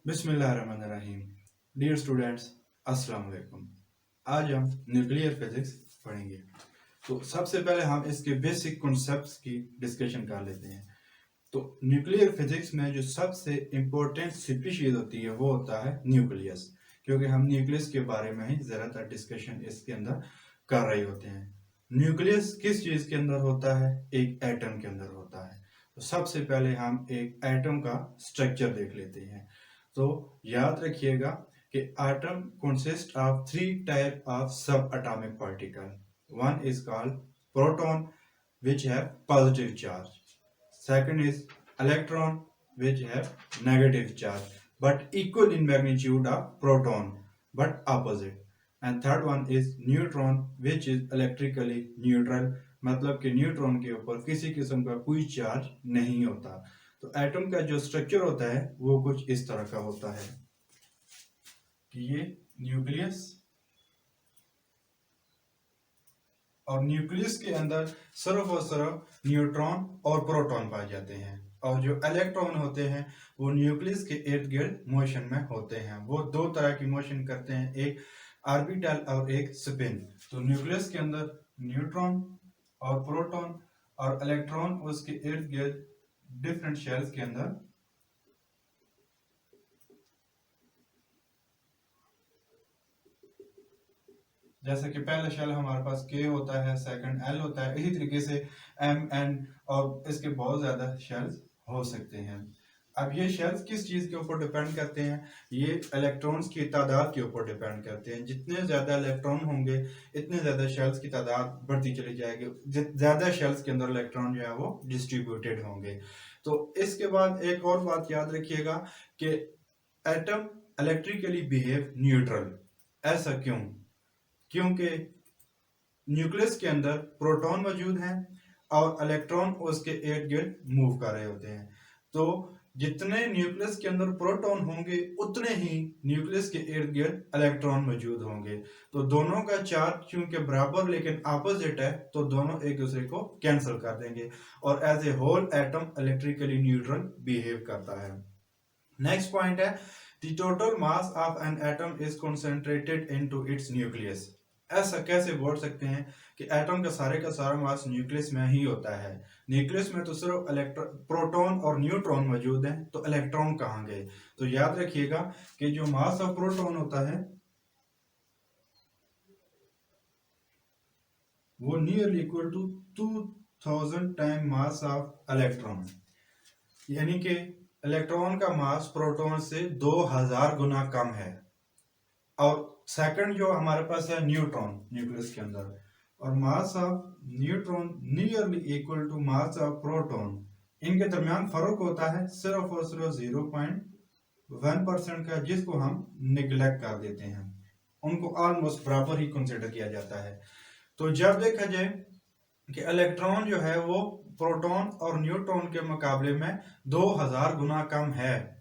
बिस्मिल्लाहिर्रहमानिर्रहीम। Dear students, अस्सलाम वालेकुम। आज हम न्यूक्लियर फिजिक्स पढ़ेंगे। तो सबसे पहले हम इसके बेसिक कॉन्सेप्ट्स की डिस्कशन कर लेते हैं। तो न्यूक्लियर फिजिक्स में जो सबसे इम्पोर्टेंट स्पीशीज होती है वो होता है न्यूक्लियस, क्योंकि हम न्यूक्लियस के बारे में ही ज़्यादातर डिस्कशन इसके अंदर कर रहे होते हैं। न्यूक्लियस किस चीज़ के अंदर होता है? एक एटम के अंदर होता है। तो सबसे पहले हम एक एटम का स्ट्रक्चर देख लेते हैं। तो याद रखिएगा कि atom consist of three type of subatomic particle. One is called proton which have positive charge. Second is electron which have negative charge but equal in magnitude of proton but opposite. And third one is neutron which is electrically neutral, मतलब कि neutron के ऊपर किसी किस्म का कोई charge नहीं होता। तो एटम का जो स्ट्रक्चर होता है वो कुछ इस तरह का होता है कि ये न्यूक्लियस, और न्यूक्लियस के अंदर सिर्फ और सिर्फ न्यूट्रॉन और प्रोटॉन पाए जाते हैं, और जो इलेक्ट्रॉन होते हैं वो न्यूक्लियस के इर्द गिर्द मोशन में होते हैं। वो दो तरह की मोशन करते हैं, एक ऑर्बिटल और एक स्पिन। तो न्यूक्लियस के अंदर न्यूट्रॉन और प्रोटॉन और इलेक्ट्रॉन उसके इर्द गिर्द डिफरेंट शेल्स के अंदर, जैसे कि पहला शेल हमारे पास के होता है, सेकंड एल होता है, इसी तरीके से एम एन और इसके बहुत ज्यादा शेल्स हो सकते हैं। अब ये शेल्स किस चीज के ऊपर डिपेंड करते हैं? ये इलेक्ट्रॉन्स की तादाद के ऊपर डिपेंड करते हैं। जितने ज्यादा इलेक्ट्रॉन होंगे इतने ज्यादा शेल्स की तादाद बढ़ती चली जाएगी, ज्यादा शेल्स के अंदर इलेक्ट्रॉन जो है वो डिस्ट्रीब्यूटेड होंगे। तो इसके बाद एक और बात याद रखिएगा कि एटम इलेक्ट्रिकली बिहेव न्यूट्रल। ऐसा क्यों? क्योंकि न्यूक्लियस के अंदर प्रोटॉन मौजूद हैं और इलेक्ट्रॉन उसके इर्द गिर्द मूव कर रहे होते हैं। तो जितने न्यूक्लियस के अंदर प्रोटॉन होंगे उतने ही न्यूक्लियस के इर्द गिर्द इलेक्ट्रॉन मौजूद होंगे। तो दोनों का चार्ज चूंकि बराबर लेकिन ऑपोजिट है, तो दोनों एक दूसरे को कैंसिल कर देंगे और as a whole atom electrically neutral behave करता है। Next point is the total mass of an atom is concentrated into its nucleus. ऐसा कैसे बोल सकते हैं कि एटम का सारा मास न्यूक्लियस में ही होता है? न्यूक्लियस में तो सिर्फ प्रोटॉन और न्यूट्रॉन मौजूद हैं, तो इलेक्ट्रॉन कहाँ गए? तो याद रखिएगा कि जो मास ऑफ प्रोटॉन होता है वो nearly equal to 2000 time mass of electron, यानी कि इलेक्ट्रॉन का मास प्रोटॉन से 2000 गुना कम है। और सेकंड जो हमारे पास है न्यूट्रॉन न्यूक्लियस के अंदर, और mass of neutron nearly equal to mass of proton. इनके दरमियान फर्क होता है सिर्फ और सिर्फ 0.1% का, जिसको हम निगलेक्ट कर देते हैं। उनको ऑलमोस्ट बराबर ही कंसिडर किया जाता है। तो जब देखा जाए कि इलेक्ट्रॉन जो है वो प्रोटॉन और न्यूट्रॉन के मुकाबले में 2000 गुना कम है,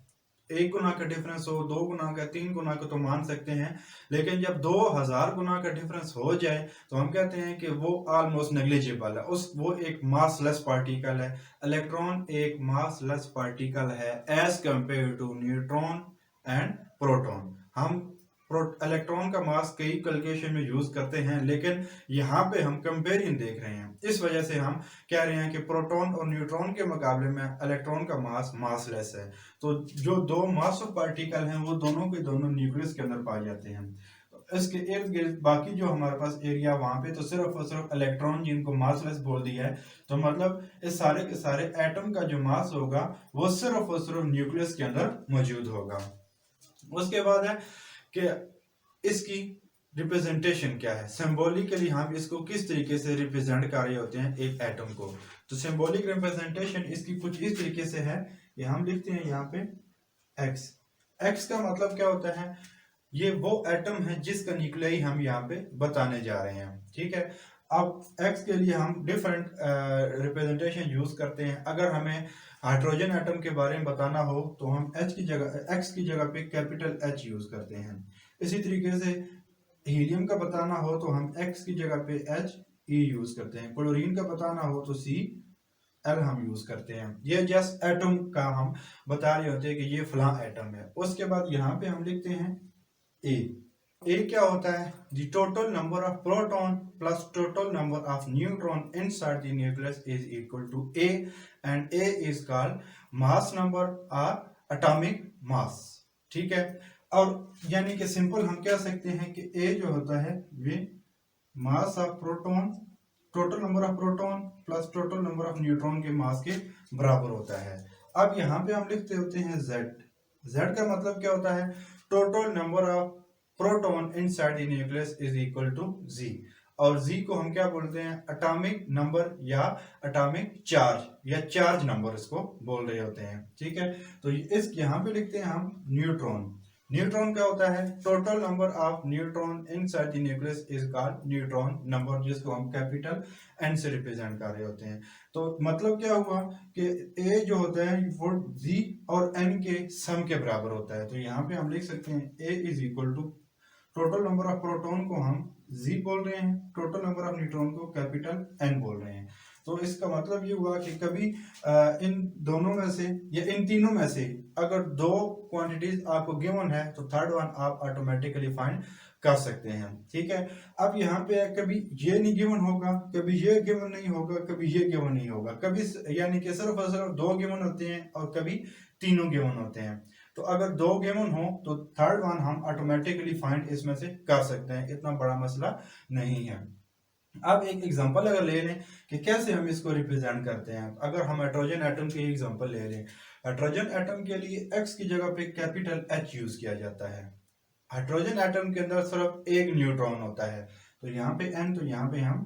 एक गुना का डिफरेंस हो, दो गुना का, तीन गुना का तो मान सकते हैं, लेकिन जब 2000 गुना का डिफरेंस हो जाए तो हम कहते हैं कि वो ऑलमोस्ट नेग्लिजिबल है, उस वो एक मासलेस पार्टिकल है। इलेक्ट्रॉन एक मासलेस पार्टिकल है as compare to neutron and proton. हम इलेक्ट्रॉन का मास कई कैलकुलेशन में यूज करते हैं, लेकिन यहाँ पे हम कंपेरिजन देख रहे हैं, इस वजह से हम कह रहे हैं कि प्रोटॉन और न्यूट्रॉन के मुकाबले में इलेक्ट्रॉन का मास मासलेस है। तो जो दो मास ऑफ पार्टिकल हैं वो दोनों के दोनों न्यूक्लियस के अंदर पाए जाते हैं। तो इसके इर्द गिर्द बाकी जो हमारे पास एरिया वहां पे तो सिर्फ और सिर्फ इलेक्ट्रॉन जिनको मासलेस बोल दिया है। तो मतलब इस सारे के सारे एटम का जो मास होगा वो सिर्फ और सिर्फ न्यूक्लियस के अंदर मौजूद होगा। उसके बाद है कि इसकी रिप्रेजेंटेशन क्या है, सिंबॉलिकली हम इसको किस तरीके से रिप्रेजेंट कर रहे होते हैं एक एटम को। तो सिंबॉलिक रिप्रेजेंटेशन इसकी कुछ इस तरीके से है, ये हम लिखते हैं यहाँ पे एक्स। एक्स का मतलब क्या होता है? ये वो एटम है जिसका न्यूक्लियाई हम यहाँ पे बताने जा रहे हैं, ठीक है। अब एक्स के लिए हम डिफरेंट रिप्रेजेंटेशन यूज करते हैं। अगर हमें हाइड्रोजन एटम के बारे में बताना हो तो हम एच की जगह, एक्स की जगह पे कैपिटल एच यूज करते हैं। इसी तरीके से हीलियम का बताना हो तो हम एक्स की जगह पे एच ई यूज करते हैं। क्लोरीन का बताना हो तो सी एल हम यूज करते हैं। ये जस्ट एटम का हम बता रहे होते हैं कि ये फलां एटम है। उसके बाद यहाँ पे हम लिखते हैं ए। ए क्या होता है? The total number of proton plus total number of neutron inside the nucleus is equal to A, and A is called mass number और एटॉमिक मास। ठीक है, और यानी कि सिंपल हम कह सकते हैं कि ए जो होता है वे mass of proton, total number of proton plus total number of neutron के मास के बराबर होता है। अब यहाँ पे हम लिखते होते हैं जेड। जेड का मतलब क्या होता है? Total number of proton inside the nucleus is equal to Z, और जी को हम क्या बोलते हैं? एटॉमिक नंबर या एटॉमिक चार्ज या चार्ज नंबर इसको बोल रहे होते हैं। ठीक है, तो इस यहाँ पे लिखते हैं हम न्यूट्रॉन। न्यूट्रॉन क्या होता है? Total number of neutron inside the nucleus is called neutron number, जिसको हम कैपिटल एन से रिप्रेजेंट कर रहे होते हैं। तो मतलब क्या हुआ कि ए जो होता है वो जी और एन के सम के बराबर होता है। तो यहाँ पे हम लिख सकते हैं A is equal to total number of proton को हम जी बोल रहे हैं, टोटल नंबर ऑफ न्यूट्रॉन को कैपिटल एन बोल रहे हैं। तो इसका मतलब ये हुआ कि कभी इन दोनों में से या इन तीनों में से अगर दो क्वांटिटीज आपको गिवन है तो थर्ड वन आप ऑटोमेटिकली फाइंड कर सकते हैं। ठीक है, अब यहाँ पे कभी ये नहीं गिवन होगा, कभी ये गिवन नहीं होगा, कभी ये गिवन नहीं होगा, कभी यानी कि सिर्फ और सिर्फ दो गिवन होते हैं और कभी तीनों गिवन होते हैं। तो अगर दो गिवन हो तो थर्ड वन हम ऑटोमेटिकली फाइंड इसमें से कर सकते हैं, इतना बड़ा मसला नहीं है। अब एक एग्जांपल अगर ले लें कि कैसे हम इसको रिप्रेजेंट करते हैं। अगर हम हाइड्रोजन एटम की एग्जांपल ले लें, हाइड्रोजन एटम के लिए x की जगह पे कैपिटल H यूज किया जाता है। हाइड्रोजन एटम के अंदर सिर्फ एक न्यूट्रॉन होता है, तो यहाँ पे n, तो यहाँ पे हम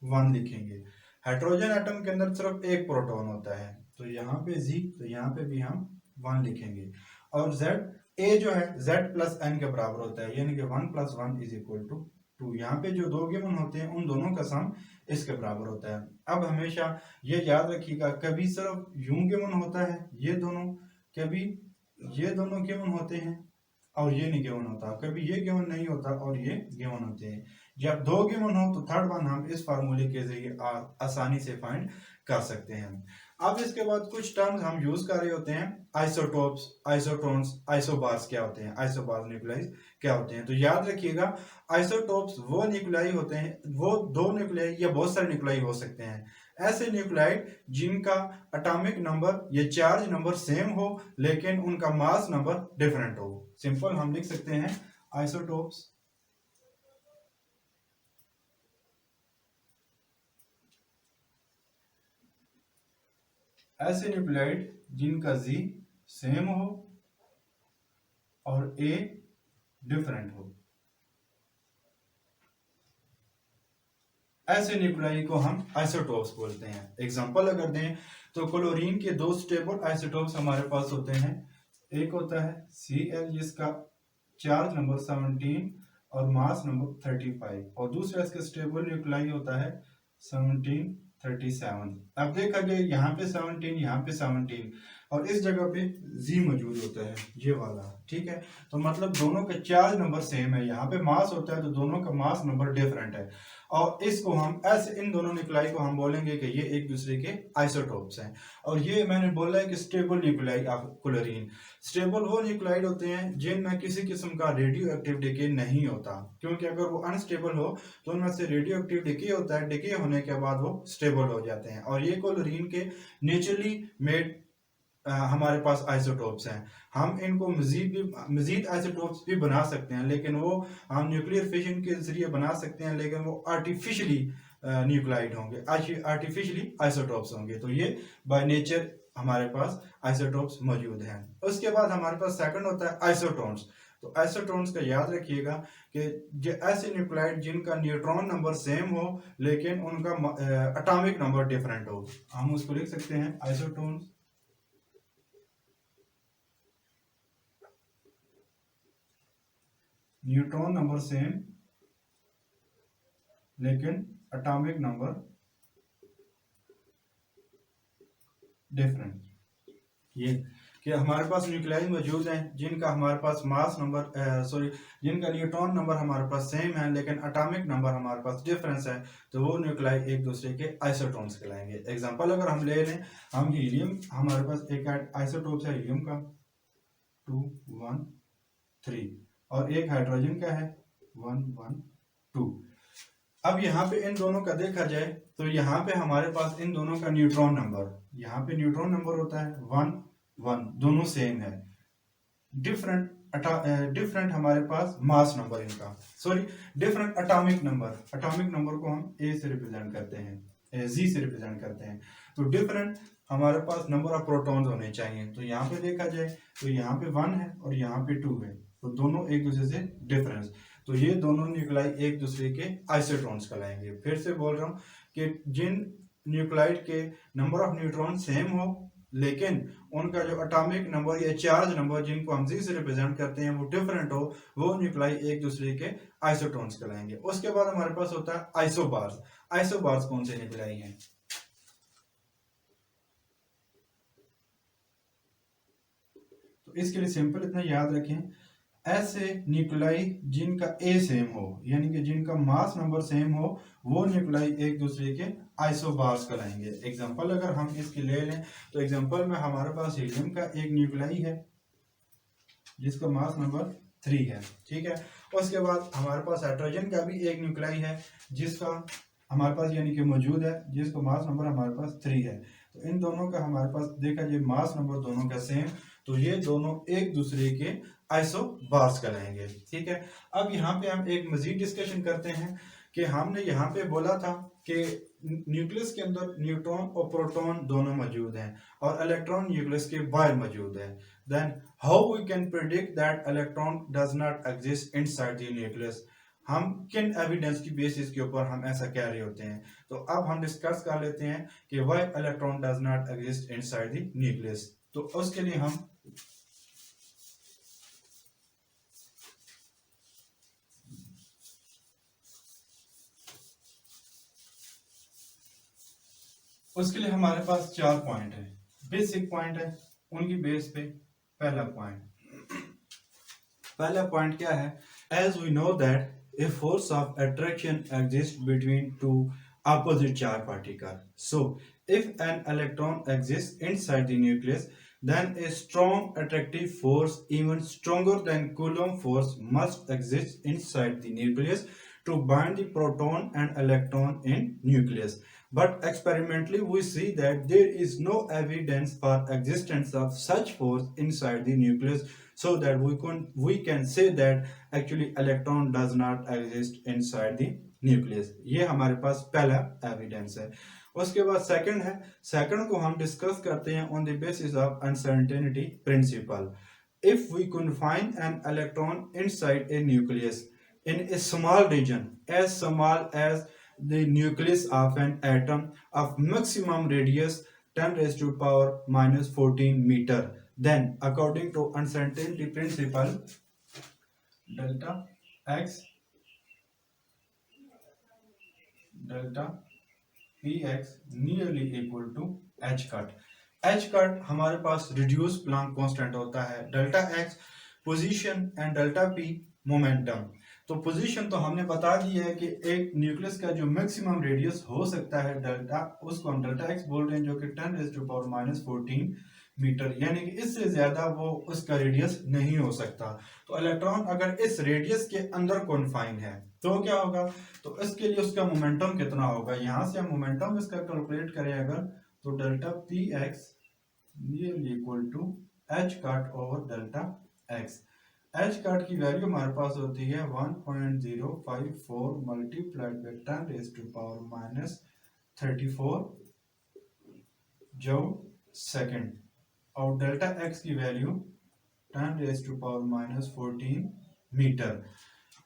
1 लिखेंगे। हाइड्रोजन एटम के अंदर सिर्फ एक प्रोटॉन होता है, तो यहाँ पे Z, तो यहाँ पे भी हम 1 लिखेंगे। और Z, A जो है Z प्लस N के बराबर होता है, यानी कि 1 + 1 इज इक्वल टू 2। यहाँ पे जो दो गिवन होते हैं उन दोनों का सम इसके बराबर होता है। अब हमेशा ये याद रखिएगा, कभी सिर्फ यूं गिवन होता है ये दोनों, कभी ये दोनों गिवन होते हैं और ये नहीं गिवन होता, कभी ये गिवन नहीं होता और ये गिवन होते हैं। जब दो गिवन हो तो थर्ड वन हम इस फार्मूले के जरिए आसानी से फाइंड कर सकते हैं। अब इसके बाद कुछ टर्म्स हम यूज कर रहे होते हैं, आइसोटोप्स, आइसोटोन्स, आइसोबार्स क्या होते हैं, आइसोबार्स न्यूक्लियाई क्या होते हैं। तो याद रखिएगा, आइसोटोप्स वो न्यूक्लियाई होते हैं, वो दो न्यूक्लियाई या बहुत सारे न्यूक्लियाई हो सकते हैं, ऐसे न्यूक्लियाइड जिनका एटॉमिक नंबर या चार्ज नंबर सेम हो लेकिन उनका मास नंबर डिफरेंट हो। सिंपल हम लिख सकते हैं आइसोटोप्स ऐसे न्यूक्लियाइड जिनका जी सेम हो और ए डिफरेंट हो, ऐसे न्यूक्लियाई को हम आइसोटोप्स बोलते हैं। एग्जांपल अगर दें तो क्लोरीन के दो स्टेबल आइसोटोप्स हमारे पास होते हैं। एक होता है Cl जिसका चार्ज नंबर 17 और मास नंबर 35, और दूसरा इसका स्टेबल न्यूक्लियाई होता है 17 37। अब देखा जाए यहाँ पे 17, यहाँ पे 17 और इस जगह पे जी मौजूद होता है ये वाला। ठीक है, तो मतलब दोनों का चार्ज नंबर सेम है, यहाँ पे मास होता है तो दोनों का मास नंबर डिफरेंट है, और इसको हम ऐसे इन दोनों न्यूक्लियाई को हम बोलेंगे कि ये एक दूसरे के आइसोटोप्स हैं। और ये मैंने बोला है कि stable nuclei of chlorine, stable वो न्यूक्लियाइड होते हैं जिनमें किसी किस्म का रेडियो एक्टिव डिके नहीं होता, क्योंकि अगर वो अनस्टेबल हो तो उनमें से रेडियो एक्टिव डिके होता है, डिके होने के बाद वो स्टेबल हो जाते हैं। और ये क्लोरीन के नेचुरली मेड हमारे पास आइसोटोप्स हैं। हम इनको मजीद आइसोटोप्स भी बना सकते हैं, लेकिन वो हम न्यूक्लियर फिशन के जरिए बना सकते हैं, लेकिन वो आर्टिफिशियली न्यूक्लियाइड होंगे, आर्टिफिशियली आइसोटोप्स होंगे। तो ये बाय नेचर हमारे पास आइसोटोप्स मौजूद हैं। उसके बाद हमारे पास सेकंड होता है आइसोटोन्स। तो आइसोटोन्स का याद रखिएगा कि ऐसे न्यूक्लियाइड जिनका न्यूट्रॉन नंबर सेम हो लेकिन उनका एटॉमिक नंबर डिफरेंट हो, हम उसको लिख सकते हैं आइसोटोन्स। न्यूट्रॉन नंबर सेम लेकिन एटॉमिक नंबर डिफरेंट। ये कि हमारे पास न्यूक्लियाई मौजूद हैं जिनका हमारे पास मास नंबर जिनका न्यूट्रॉन नंबर हमारे पास सेम है लेकिन एटॉमिक नंबर हमारे पास डिफरेंस है, तो वो न्यूक्लियाई एक दूसरे के आइसोटोन्स कहलाएंगे। एग्जांपल अगर हम ले लें, हम हीलियम, हमारे पास एक आइसोटोप है हीलियम का 2 1 3 और एक हाइड्रोजन का है 1 1 2। अब यहाँ पे इन दोनों का देखा जाए तो यहाँ पे हमारे पास इन दोनों का न्यूट्रॉन नंबर, यहाँ पे न्यूट्रॉन नंबर होता है 1 1, दोनों सेम है। डिफरेंट हमारे पास मास नंबर इनका, सॉरी डिफरेंट एटॉमिक नंबर को हम ए से रिप्रेजेंट करते हैं, जी से रिप्रेजेंट करते हैं। तो डिफरेंट हमारे पास नंबर ऑफ प्रोटॉन्स होने चाहिए। तो यहाँ पे देखा जाए तो यहाँ पे 1 है और यहाँ पे 2 है, तो दोनों एक दूसरे से डिफरेंस, तो ये दोनों न्यूक्लाई एक दूसरे के आइसोटोन्स कहलाएंगे। फिर से बोल रहा हूँ कि जिन न्यूक्लाइड के नंबर ऑफ न्यूट्रॉन सेम हो लेकिन उनका जो एटॉमिक नंबर या चार्ज नंबर जिनको हम जी से रिप्रेजेंट करते हैं वो डिफरेंट हो, वो न्यूक्लाई एक दूसरे के आइसोटोन्स कहलाएंगे। उसके बाद हमारे पास होता है आइसोबार्स। आइसोबार्स कौन से न्यूक्लाई हैं? तो इसके लिए सिंपल इतना याद रखें, ऐसे न्यूक्लाई जिनका ए सेम हो यानी कि जिनका मास नंबर सेम हो, वो न्यूक्लाई एक दूसरे के आइसोबार्स कहलाएंगे। एग्जांपल अगर हम इसके ले लें तो एग्जांपल में हमारे पास हीलियम का एक न्यूक्लाई है जिसका मास नंबर 3 है, ठीक है। उसके बाद हमारे पास हाइड्रोजन का भी एक न्यूक्लाई है जिसका हमारे पास यानी कि मौजूद है, जिसका मास नंबर हमारे पास 3 है। तो इन दोनों का हमारे पास देखा जाए मास नंबर दोनों का सेम, तो ये दोनों एक दूसरे के आइसोबार्स कहलाएंगे, ठीक है। अब यहाँ पे हम एक मजीद डिस्कशन करते हैं कि हमने यहाँ पे बोला था कि न्यूक्लियस के अंदर न्यूट्रॉन और प्रोटॉन दोनों मौजूद हैं और इलेक्ट्रॉन न्यूक्लियस के बाहर मौजूद है। Then how we can predict that electron does not exist inside the nucleus, हम किन एविडेंस की बेसिस के ऊपर हम ऐसा कह रहे होते हैं। तो अब हम डिस्कस कर लेते हैं कि why electron does not exist inside the nucleus. तो उसके लिए हम हमारे पास 4 पॉइंट है, बेसिक पॉइंट है, उनकी बेस पे पहला पॉइंट क्या है? As we know that a force of attraction exists between two opposite charge particles. So, if an electron exists inside the nucleus, then a strong attractive force, even stronger than Coulomb force, must exist inside the nucleus to bind the proton and electron in nucleus. But experimentally, we see that there is no evidence for existence of such force inside the nucleus, so that we can say that actually electron does not exist inside the nucleus। ये हमारे पास पहला evidence है। उसके बाद second को हम discuss करते हैं on the basis of uncertainty principle. If we confine an electron inside a nucleus in a small region as small as the nucleus of an atom of maximum radius 10 raised to power minus 14 meter, then according to uncertainty principle delta px nearly equal to h cut हमारे पास reduce Planck constant होता है, delta x position and delta p momentum. तो position तो हमने बता दी है कि एक न्यूक्लियस का जो मैक्सिमम रेडियस हो सकता है डेल्टा, उसको हम डेल्टा x बोल रहे हैं, जो कि 10 raised to power minus 14 metre, यानी कि इससे ज्यादा वो उसका रेडियस नहीं हो सकता। तो इलेक्ट्रॉन अगर इस रेडियस के अंदर कॉन्फाइन है तो क्या होगा? तो इसके लिए उसका मोमेंटम कितना होगा? यहां से हम मोमेंटम इसका कैलकुलेट करें अगर, तो delta p x equal to h cut over delta x. H cut की वैल्यू हमारे पास होती है 1.054 multiplied by 10 raise to power minus 34 joule second, और डेल्टा एक्स की value 10 raise to power minus 14 metre.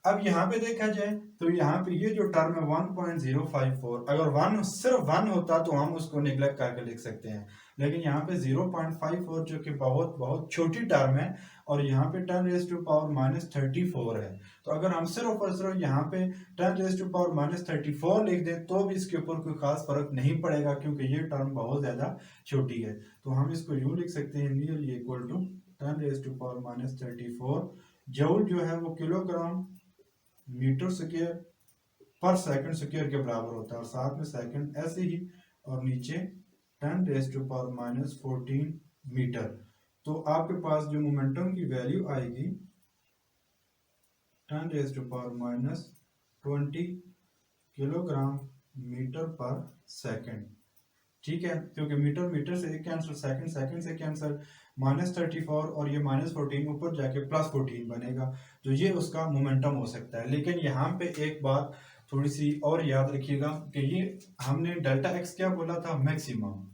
अब यहाँ पे देखा जाए तो यहाँ पे ये जो टर्म है 1.054, अगर सिर्फ 1 होता तो हम उसको निगलेक्ट करके लिख सकते हैं, लेकिन यहाँ पे 0.54 जो कि बहुत बहुत छोटी टर्म है, और यहाँ पे 10⁻⁻34 है। तो अगर हम सिर्फ और सिर्फ यहाँ पे 10⁻⁻34 लिख दें तो भी इसके ऊपर कोई खास फर्क नहीं पड़ेगा, क्योंकि ये टर्म बहुत ज्यादा छोटी है। तो हम इसको यूं लिख सकते हैं, नियरली इक्वल टू 10⁻⁻34 जूल जो है वो kilogram metre square per second square के बराबर होता है, और साथ में सेकंड ऐसे ही, और नीचे 10⁻⁻14 मीटर। तो आपके पास जो मोमेंटम की वैल्यू आएगी 10⁻⁻20 किलोग्राम मीटर पर सेकंड। ठीक है, क्योंकि मीटर मीटर से एक कैंसिल, सेकंड सेकंड से कैंसिल, -34 और ये -14 ऊपर जाके +14 बनेगा। तो ये उसका मोमेंटम हो सकता है। लेकिन यहाँ पे एक बात थोड़ी सी और याद रखिएगा कि ये हमने डेल्टा एक्स क्या बोला था, मैक्सिमम।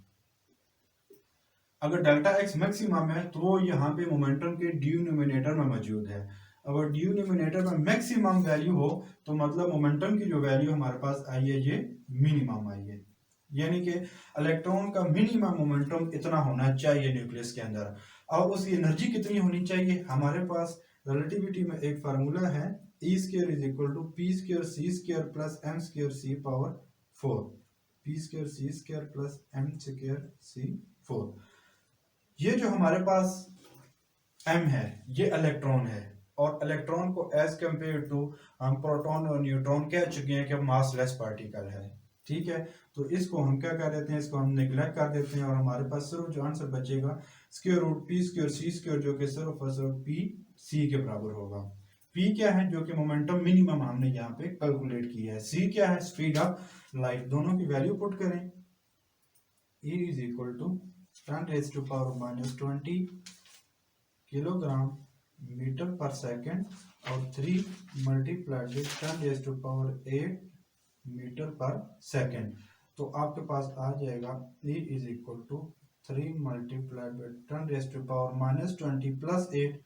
अगर डेल्टा एक्स मैक्सिमम है तो यहाँ पे मोमेंटम के डिनोमिनेटर में मौजूद है। अगर डिनोमिनेटर में मैक्सिमम वैल्यू हो तो मतलब मोमेंटम की जो वैल्यू हमारे पास आई है ये मिनिमम आई है, यानी कि इलेक्ट्रॉन का मिनिमम मोमेंटम इतना होना चाहिए न्यूक्लियस के अंदर। और उसकी एनर्जी कितनी होनी चाहिए, हमारे पास रिलेटिविटी में एक फार्मूला है, E square is equal to P square C square plus M square C power 4, P square C square plus M square C 4। ये जो हमारे पास M है ये इलेक्ट्रॉन है, और इलेक्ट्रॉन को एज कंपेयर टू हम प्रोटॉन और न्यूट्रॉन कह चुके हैं कि मास लेस पार्टिकल है। ठीक है, तो इसको हम क्या कर देते हैं, इसको हम निगलेक्ट कर देते हैं, और हमारे पास सिर्फ जो आंसर बचेगा square root P square C square, जो कि सिर्फ और सिर्फ P C के बराबर होगा। P क्या है, जो कि मोमेंटम मिनिमम हमने यहाँ पे कैलकुलेट किया है। C क्या है, स्पीड ऑफ लाइट। दोनों की वैल्यू पुट करें, E is equal to 10⁻⁻20 kilogram metre per second, और 3 multiplied with 10⁸ metre per second. तो आपके पास आ जाएगा E is equal to 3 multiplied with 10⁻⁻20 plus 8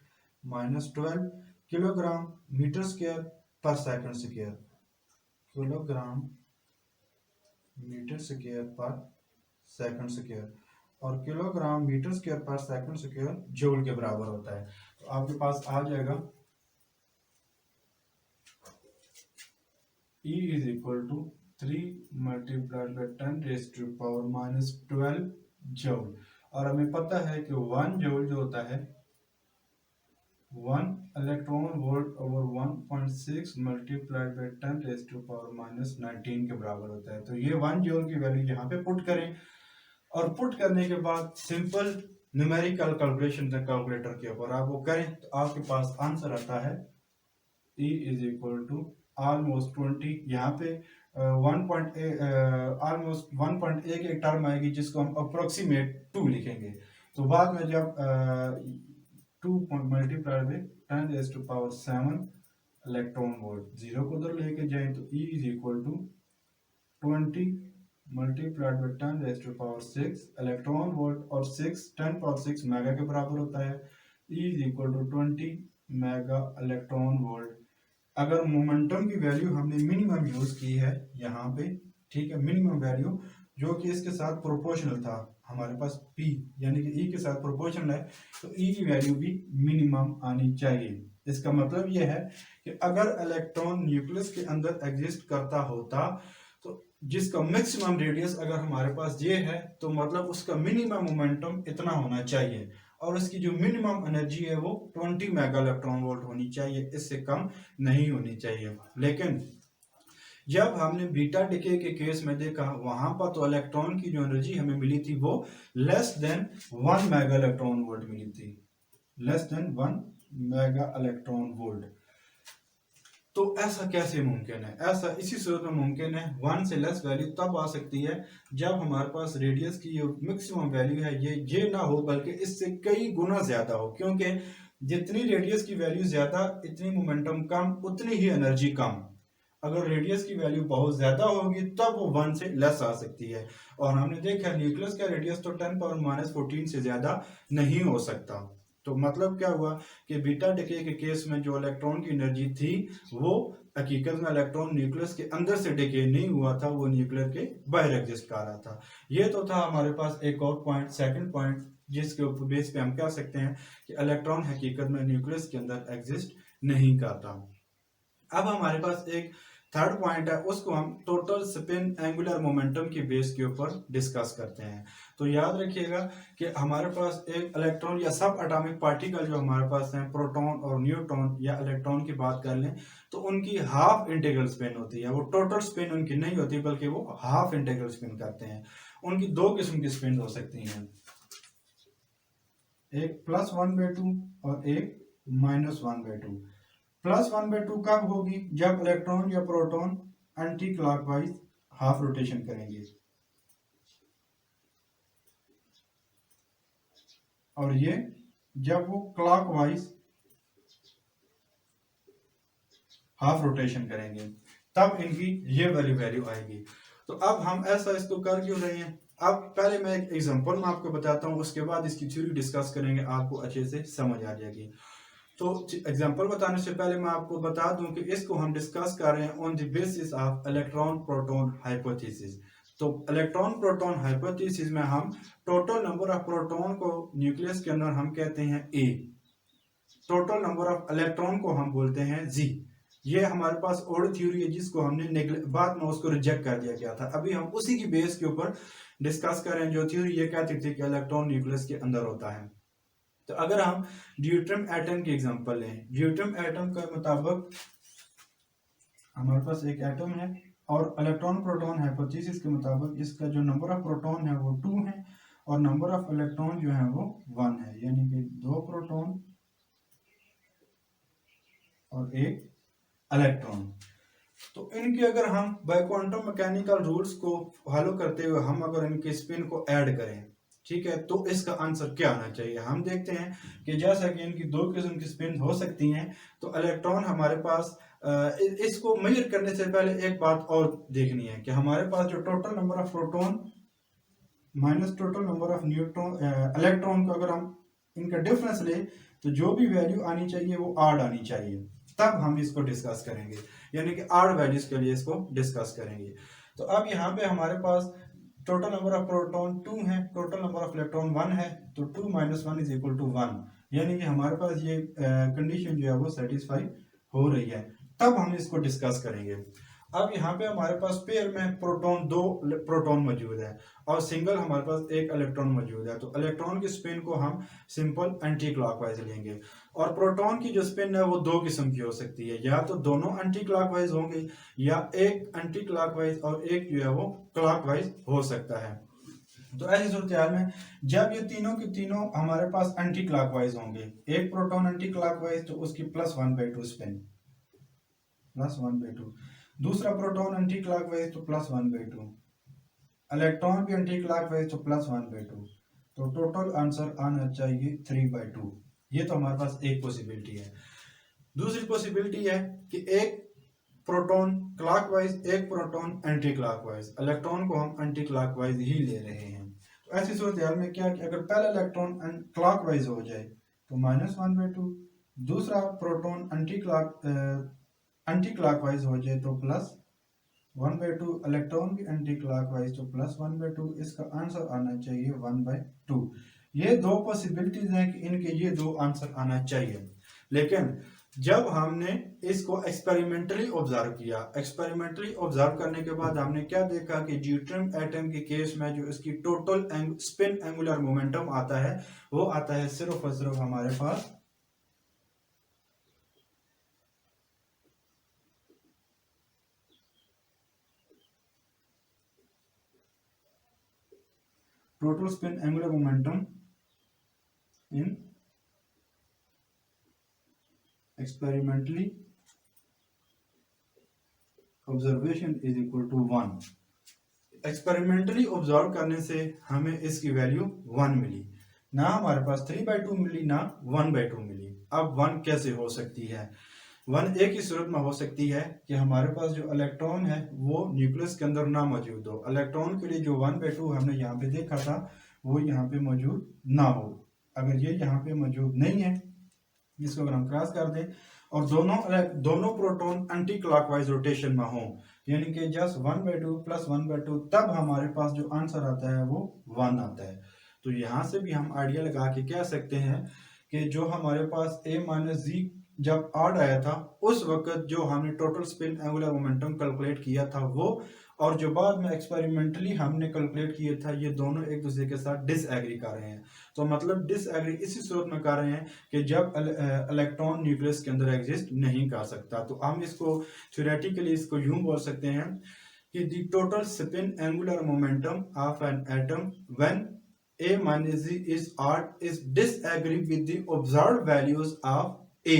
minus 12 kilogram metre square per second square, kilogram metre square per second square, और kilogram metre square per second square joule के बराबर होता है। तो आपके पास आ जाएगा E is equal to 3 multiplied by 10⁻⁻12 joule. और हमें पता है कि 1 जूल जो होता है 1 electron volt over 1.6 multiplied by 10⁻⁻19 के बराबर होता है। तो ये 1 जूल की वैल्यू यहाँ पे पुट करें, और पुट करने के बाद सिंपल न्यूमेरिकल कैलकुलेशन कैलकुलेटर के ऊपर आप वो करें, तो आपके पास आंसर आता है E is equal to almost 20। यहाँ पे 1.8 ऑलमोस्ट 1.1 एक टर्म आएगी जिसको हम अप्रोक्सीमेट 2 लिखेंगे। तो बाद में जब 2 मल्टीप्लाइड बाय 10⁻7 इलेक्ट्रॉन वोल्ट, 0 को उधर लेके जाएं तो E is equal to 20 multiplied by 10⁻6 electron volt, और 10⁻6 मेगा के बराबर होता है। E is equal to 20 mega electron volt. अगर मोमेंटम की वैल्यू हमने मिनिमम यूज की है यहाँ पे, ठीक है, मिनिमम वैल्यू जो कि इसके साथ प्रोपोर्शनल था, हमारे पास P यानी कि E के साथ प्रोपोर्शनल है, तो E की वैल्यू भी मिनिमम आनी चाहिए। इसका मतलब यह है कि अगर इलेक्ट्रॉन न्यूक्लियस के अंदर एग्जिस्ट करता होता तो जिसका मैक्सिमम रेडियस अगर हमारे पास ये है, तो मतलब उसका मिनिमम मोमेंटम इतना होना चाहिए, और उसकी जो मिनिमम एनर्जी है वो 20 मेगा इलेक्ट्रॉन वोल्ट होनी चाहिए, इससे कम नहीं होनी चाहिए। लेकिन जब हमने बीटा डिके के केस में देखा, वहां पर तो इलेक्ट्रॉन की जो एनर्जी हमें मिली थी वो less than 1 mega electron volt मिली थी, less than 1 mega electron volt. तो ऐसा कैसे मुमकिन है, ऐसा इसी सूरत में मुमकिन है 1 से लेस वैल्यू तब आ सकती है जब हमारे पास रेडियस की जो मैक्सिमम वैल्यू है ये ना हो, बल्कि इससे कई गुना ज्यादा हो, क्योंकि जितनी रेडियस की वैल्यू ज्यादा इतनी मोमेंटम कम, उतनी ही एनर्जी कम। अगर रेडियस की वैल्यू बहुत ज्यादा होगी तब वो 1 से लेस आ सकती है, और हमने देखा न्यूक्लियस का रेडियस तो 10⁻⁻14 से ज्यादा नहीं हो सकता। तो मतलब क्या हुआ कि बीटा डिके के केस में जो इलेक्ट्रॉन की एनर्जी थी वो हकीकत में इलेक्ट्रॉन न्यूक्लियस के अंदर से डिके नहीं हुआ था, वो न्यूक्लियर के बाहर एग्जिस्ट कर रहा था। ये तो था हमारे पास एक और पॉइंट, सेकंड पॉइंट, जिसके ऊपर बेस पे हम कह सकते हैं कि इलेक्ट्रॉन हकीकत में न्यूक्लियस के अंदर एग्जिस्ट नहीं करता। अब हमारे पास एक थर्ड पॉइंट है, उसको हम टोटल स्पिन एंगुलर मोमेंटम की बेस के ऊपर डिस्कस करते हैं। तो याद रखिएगा कि हमारे पास एक इलेक्ट्रॉन या सब एटॉमिक पार्टिकल जो हमारे पास हैं, प्रोटॉन और न्यूट्रॉन या इलेक्ट्रॉन की बात कर लें तो उनकी हाफ इंटीग्रल स्पिन होती है। वो टोटल स्पिन उनकी नहीं होती बल्कि वो हाफ इंटीग्रल स्पिन करते हैं। उनकी दो किस्म की स्पिन हो सकती हैं, एक +1/2 और एक -1/2। +1/2 कब होगी? जब इलेक्ट्रॉन या proton anti clockwise half rotation करेंगे, और ये जब वो क्लॉकवाइज हाफ रोटेशन करेंगे तब इनकी ये वैल्यू आएगी। तो अब हम ऐसा इसको कर क्यों रहे हैं? अब पहले मैं एक एग्जांपल में आपको बताता हूँ, उसके बाद इसकी थ्योरी डिस्कस करेंगे, आपको अच्छे से समझ आ जाएगी। तो एग्जांपल बताने से पहले मैं आपको बता दूं कि इसको हम डिस्कस कर रहे हैं on the basis of electron proton hypothesis. तो इलेक्ट्रॉन प्रोटॉन हाइपोथेसिस में हम टोटल नंबर ऑफ प्रोटॉन को न्यूक्लियस के अंदर हम कहते हैं ए, टोटल नंबर ऑफ इलेक्ट्रॉन को हम बोलते हैं जी। ये हमारे पास ओल्ड थ्योरी है जिसको हमने बाद में उसको रिजेक्ट कर दिया गया था। अभी हम उसी की बेस के ऊपर डिस्कस कर रहे हैं। जो थ्योरी ये कहती थी कि इलेक्ट्रॉन न्यूक्लियस के अंदर होता है। तो अगर हम ड्यूट्रियम एटम की एग्जांपल लें, ड्यूट्रियम एटम के मुताबिक हमारे पास एक एटम है और इलेक्ट्रॉन प्रोटॉन हाइपोथेसिस के मुताबिक इसका जो नंबर ऑफ प्रोटॉन है वो 2 है और नंबर ऑफ इलेक्ट्रॉन जो है वो 1 है, यानी कि 2 प्रोटॉन और 1 इलेक्ट्रॉन। तो इनके अगर हम बाय क्वांटम मैकेनिकल रूल्स को फॉलो करते हुए हम अगर इनके स्पिन को ऐड करें, ठीक है, तो इसका आंसर क्या आना चाहिए? हम देखते हैं कि जैसा कि इनकी दो किस्म की स्पिन हो सकती हैं, तो इलेक्ट्रॉन हमारे पास इसको मेजर करने से पहले एक बात और देखनी है कि हमारे पास जो total number of proton minus total number of neutron electron को अगर हम इनका डिफरेंस ले तो जो भी वैल्यू आनी चाहिए वो आड आनी चाहिए, तब हम इसको डिस्कस करेंगे, यानी कि आड वैल्यूज के लिए इसको डिस्कस करेंगे। तो अब यहाँ पे हमारे पास टोटल नंबर ऑफ प्रोटॉन 2 है, टोटल नंबर ऑफ इलेक्ट्रॉन 1 है, तो 2 - 1 = 1, यानी कि हमारे पास ये कंडीशन जो है वो सेटिस्फाई हो रही है। तब हम इसको डिस्कस करेंगे। अब यहाँ पे हमारे पास पेयर में प्रोटॉन 2 प्रोटॉन मौजूद है और सिंगल हमारे पास 1 इलेक्ट्रॉन मौजूद है। तो इलेक्ट्रॉन की स्पिन को हम सिंपल एंटी क्लॉकवाइज लेंगे और प्रोटॉन की जो स्पिन है वो दो किस्म की हो सकती है, या तो दोनों एंटी क्लॉकवाइज होंगे या एक एंटी क्लॉकवाइज और एक जो है वो क्लॉकवाइज हो सकता है। तो ऐसी सूरत में जब ये तीनों के तीनों हमारे पास एंटी क्लॉकवाइज होंगे, एक प्रोटॉन एंटी क्लॉकवाइज तो उसकी +1/2 स्पिन, +1/2, दूसरा प्रोटॉन एंटी क्लॉकवाइज तो +1/2, इलेक्ट्रॉन भी एंटी क्लॉकवाइज तो +1/2, तो टोटल आंसर आना चाहिए 3/2। ये तो हमारे पास एक पॉसिबिलिटी है। दूसरी पॉसिबिलिटी है कि एक प्रोटॉन क्लॉकवाइज, एक प्रोटॉन एंटी क्लॉकवाइज, इलेक्ट्रॉन को हम एंटी क्लॉकवाइज ही ले रहे हैं। तो ऐसी सूरत में क्या कि अगर पहला इलेक्ट्रॉन क्लॉकवाइज हो जाए तो -1/2, दूसरा प्रोटॉन एंटी क्लॉकवाइज हो जाए तो +1/2, इलेक्ट्रॉन भी एंटी क्लॉकवाइज तो +1/2, इसका आंसर आना चाहिए 1/2। ये दो पॉसिबिलिटीज हैं कि इनके ये दो आंसर आना चाहिए। लेकिन जब हमने इसको एक्सपेरिमेंटली ऑब्जर्व किया, एक्सपेरिमेंटली ऑब्जर्व करने के बाद हमने क्या देखा कि ड्यूट्रियम एटम के केस में जो इसकी टोटल स्पिन एंगुलर मोमेंटम आता है वो आता है सिर्फ और सिर्फ हमारे पास total spin angular momentum in experimentally observation is equal to 1। Experimentally observe करने से हमें इसकी वैल्यू 1 मिली, ना हमारे पास 3/2 मिली ना 1/2 मिली। अब 1 कैसे हो सकती है? 1 एक ही सूरत में हो सकती है कि हमारे पास जो इलेक्ट्रॉन है वो न्यूक्लियस के अंदर ना मौजूद हो। इलेक्ट्रॉन के लिए जो 1/2 हमने यहाँ पे देखा था वो यहाँ पे मौजूद ना हो। अगर ये यहाँ पे मौजूद नहीं है, इसको अगर हम क्रॉस कर दें और दोनों प्रोटॉन एंटी क्लॉकवाइज रोटेशन में हो, यानी कि जस्ट 1/2 प्लस 1/2, तब हमारे पास जो आंसर आता है वो 1 आता है। तो यहाँ से भी हम आइडिया लगा के कह सकते हैं कि जो हमारे पास a माइनस जी जब ऑड आया था, उस वक्त जो हमने total spin angular momentum calculate किया था वो, और जो बाद में एक्सपेरिमेंटली हमने कैलकुलेट किया था, ये दोनों एक दूसरे के साथ डिसएग्री कर रहे हैं। तो मतलब डिसएग्री इसी सूरत में कर रहे हैं कि जब इलेक्ट्रॉन न्यूक्लियस के अंदर एग्जिस्ट नहीं कर सकता। तो हम इसको थ्योरेटिकली इसको यूं बोल सकते हैं कि the total spin angular momentum of an atom when a minus z is odd is disagree with the observed values of a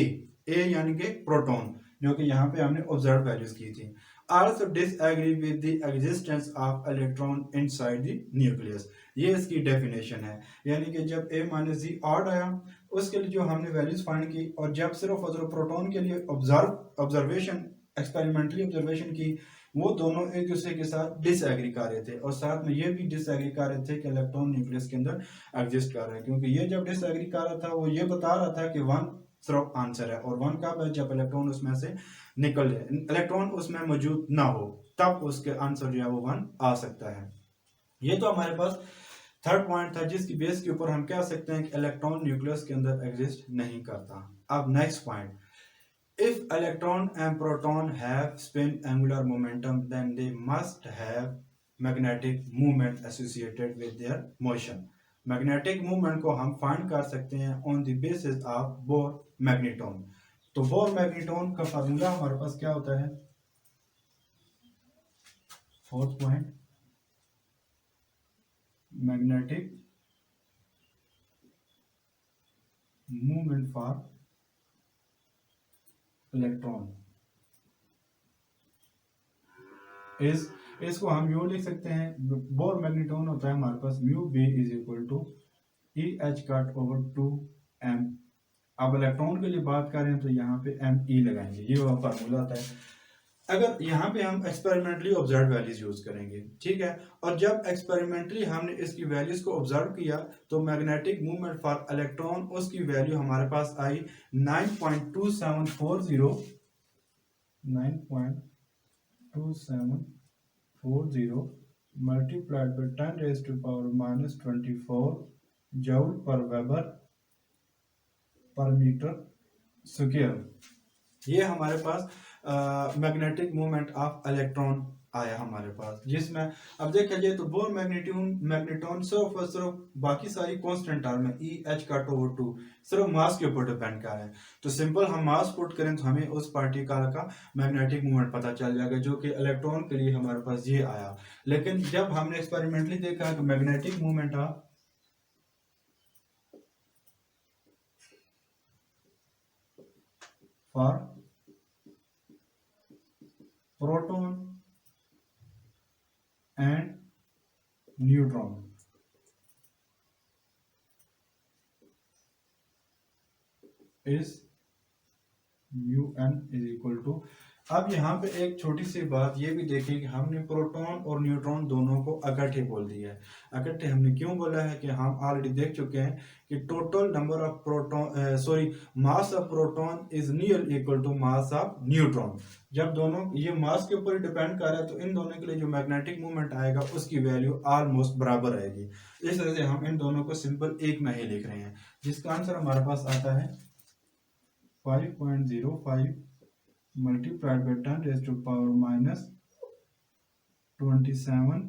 यानी कि प्रोटॉन, जो कि यहाँ पे हमने ऑब्जर्व वैल्यूज की थी। also disagree with the existence of electron inside the nucleus, ये इसकी डेफिनेशन है। यानी कि जब a माइनस जी ऑड आया, उसके लिए जो हमने वैल्यूज फाइंड की, और जब सिर्फ और सिर्फ प्रोटॉन के लिए ऑब्जर्वेशन एक्सपेरिमेंटली ऑब्जर्वेशन की, वो दोनों एक दूसरे के साथ डिसएग्री कर रहे थे, और साथ में ये भी डिसएग्री कर रहे थे कि इलेक्ट्रॉन न्यूक्लियस के अंदर एग्जिस्ट कर रहे हैं। क्योंकि ये जब डिसएग्री कर रहा था, वो ये बता रहा था कि 1 सिर्फ आंसर है, और 1 कब है, जब इलेक्ट्रॉन उसमें से निकल जाए, इलेक्ट्रॉन उसमें मौजूद ना हो, तब उसके आंसर जो है वो 1 आ सकता है। ये तो हमारे पास थर्ड पॉइंट था, जिसकी बेस के ऊपर हम कह सकते हैं कि इलेक्ट्रॉन न्यूक्लियस के अंदर एग्जिस्ट नहीं करता। अब next point, if electron and proton have spin angular momentum, then they must have magnetic movement associated with their motion. Magnetic movement को हम फाइंड कर सकते हैं on the basis of Bohr magneton. तो बोर मैग्नेटोन का formula हमारे पास क्या होता है, fourth point, magnetic movement for electron इसको हम यूं लिख सकते हैं, बोर मैग्नेटोन होता है हमारे पास mu B is equal to e h cut over 2m। अब इलेक्ट्रॉन के लिए बात करें तो यहाँ पे एम ई लगाएंगे, ये वो फार्मूला होता है। अगर यहाँ पे हम एक्सपेरिमेंटली ऑब्जर्व वैल्यूज यूज करेंगे, ठीक है, और जब एक्सपेरिमेंटली हमने इसकी वैल्यूज को ऑब्जर्व किया, तो मैग्नेटिक मूवमेंट फॉर इलेक्ट्रॉन, उसकी वैल्यू हमारे पास आई 9.2740 multiplied by 10⁻⁻24 joule per weber per metre square. ये हमारे पास मैग्नेटिक मूवमेंट ऑफ इलेक्ट्रॉन आया हमारे पास, जिसमें अब देखा जाए तो बोर मैग्नेटोन सिर्फ और सिर्फ बाकी सारी कांस्टेंट टर्म है, ई एच कट ओवर 2 सिर्फ मास के ऊपर डिपेंड कर रहे हैं। तो सिंपल हम मास पुट करें तो हमें उस पार्टिकल का मैग्नेटिक मूवमेंट पता चल जाएगा, जो कि इलेक्ट्रॉन के लिए हमारे पास ये आया। लेकिन जब हमने एक्सपेरिमेंटली देखा कि magnetic movement of for proton and neutron is mu n is equal to. अब यहाँ पे एक छोटी सी बात ये भी देखें कि हमने प्रोटॉन और न्यूट्रॉन दोनों को इकट्ठे बोल दिया है। इकट्ठे हमने क्यों बोला है कि हम ऑलरेडी देख चुके हैं कि total number of proton mass of proton is near equal to mass of neutron. जब दोनों ये मास के ऊपर डिपेंड कर रहा है, तो इन दोनों के लिए जो मैग्नेटिक मूवमेंट आएगा उसकी वैल्यू ऑलमोस्ट बराबर रहेगी। इस वजह से हम इन दोनों को सिंपल एक में ही लिख रहे हैं, जिसका आंसर हमारे पास आता है 5.05 multiplied by 10⁻⁻27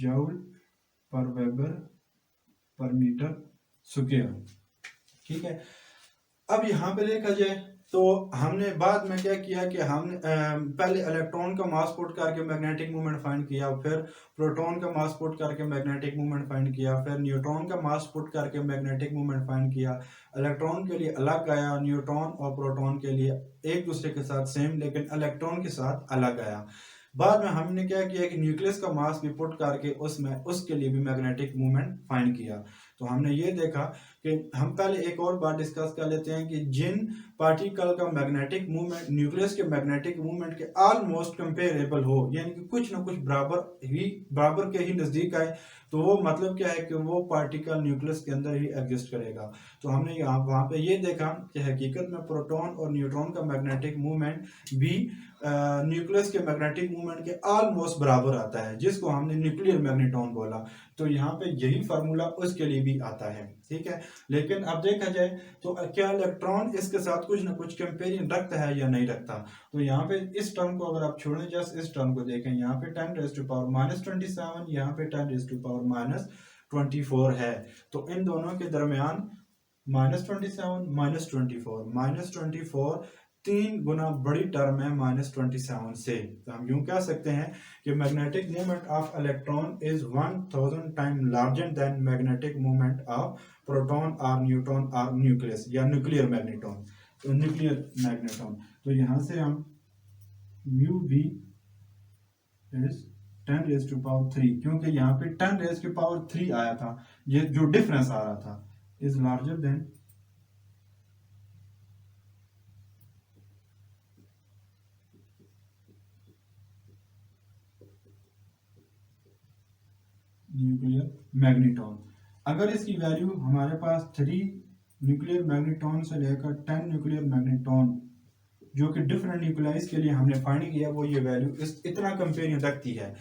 joule per weber per metre square. ठीक है, अब यहाँ पे देखा जाए तो हमने बाद में क्या किया कि हमने पहले इलेक्ट्रॉन का मास पुट करके मैग्नेटिक मूवमेंट फाइंड किया, फिर प्रोटॉन का मास पुट करके मैग्नेटिक मूवमेंट फाइंड किया, फिर न्यूट्रॉन का मास पुट करके मैग्नेटिक मूवमेंट फाइंड किया। इलेक्ट्रॉन के लिए अलग आया, न्यूट्रॉन और प्रोटॉन के लिए एक दूसरे के साथ सेम, लेकिन इलेक्ट्रॉन के साथ अलग आया। बाद में हमने क्या किया कि न्यूक्लियस का मास भी पुट करके उसके लिए भी मैग्नेटिक मूवमेंट फाइंड किया। तो हमने ये देखा कि हम पहले एक और बात डिस्कस कर लेते हैं कि जिन पार्टिकल का मैग्नेटिक मूवमेंट न्यूक्लियस के मैग्नेटिक मूवमेंट के ऑलमोस्ट कंपेरेबल हो, यानी कि कुछ ना कुछ बराबर के ही नजदीक आए, तो वो मतलब क्या है कि वो पार्टिकल न्यूक्लियस के अंदर ही एग्जिस्ट करेगा। तो हमने यहाँ वहां पे ये देखा कि हकीकत में प्रोटॉन और न्यूट्रॉन का मैग्नेटिक मूवमेंट भी न्यूक्लियस के मैग्नेटिक मूवमेंट के ऑलमोस्ट बराबर आता है, जिसको हमने न्यूक्लियर मैग्नेट्रॉन बोला। तो यहाँ पे यही फार्मूला उसके लिए भी आता है, ठीक है। लेकिन अब देखा जाए तो क्या इलेक्ट्रॉन इसके साथ कुछ ना कुछ कंपेरिजन रखता है या नहीं रखता। तो यहाँ पे इस टर्म को अगर आप छोड़ें, जस्ट इस टर्म को देखें, यहाँ पे 10⁻⁻27, यहाँ पे 10⁻⁻24 है। तो इन दोनों के दरमियान -27 -24 तीन गुना बड़ी टर्म है -27 से। तो हम यूं कह सकते हैं कि magnetic movement of electron is 1000 time larger than magnetic movement of proton और न्यूट्रॉन और न्यूक्लियस या न्यूक्लियर मैग्नेट्रॉन। तो न्यूक्लियर मैग्नेट्रॉन, तो यहां से हम म्यू बी इज 10⁻3, क्योंकि यहाँ पे 10⁻3 आया था, ये जो डिफरेंस आ रहा था, is larger than nuclear magnetron. अगर इसकी वैल्यू हमारे पास 3 न्यूक्लियर मैग्नेट्रॉन से लेकर 10 न्यूक्लियर मैग्नेट्रॉन जो कि डिफरेंट न्यूक्लियाइज के लिए हमने फाइंड किया, वो ये वैल्यू इतना कंपेरिजन रखती है।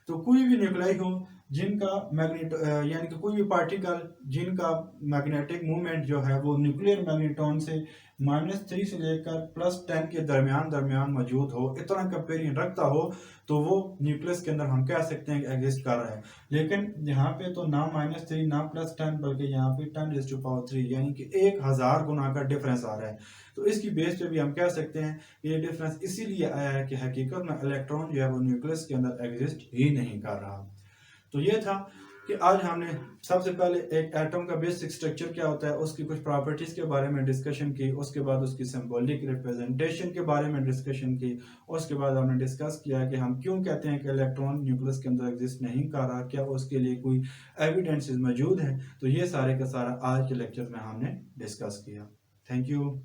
तो कोई भी न्यूक्लियाई हो जिनका मैग्नेट यानी कि कोई भी पार्टिकल जिनका मैग्नेटिक मूवमेंट जो है वो न्यूक्लियर मैग्नेट्रॉन से -3 से लेकर +10 के दरमियान मौजूद हो, इतना कंपेरिजन रखता हो, तो वो न्यूक्लियस के अंदर हम कह सकते हैं कि एग्जिस्ट कर रहा है। लेकिन यहाँ पे तो ना -3 ना +10, बल्कि यहाँ पे 10⁻3 यानी कि 1000 गुना का डिफरेंस आ रहा है। तो इसकी बेस पे भी हम कह सकते हैं ये डिफरेंस इसीलिए आया है कि हकीकत में इलेक्ट्रॉन जो है वो न्यूक्लियस के अंदर एग्जिस्ट ही नहीं कर रहा। तो ये था कि आज हमने सबसे पहले एक एटम का बेसिक स्ट्रक्चर क्या होता है, उसकी कुछ प्रॉपर्टीज के बारे में डिस्कशन की, उसके बाद उसकी सिंबॉलिक रिप्रेजेंटेशन के बारे में डिस्कशन की, उसके बाद हमने डिस्कस किया कि हम क्यों कहते हैं कि इलेक्ट्रॉन न्यूक्लियस के अंदर एग्जिस्ट नहीं कर रहा, क्या उसके लिए कोई एविडेंसेस मौजूद है। तो ये सारे का सारा आज के लेक्चर में हमने डिस्कस किया। Thank you.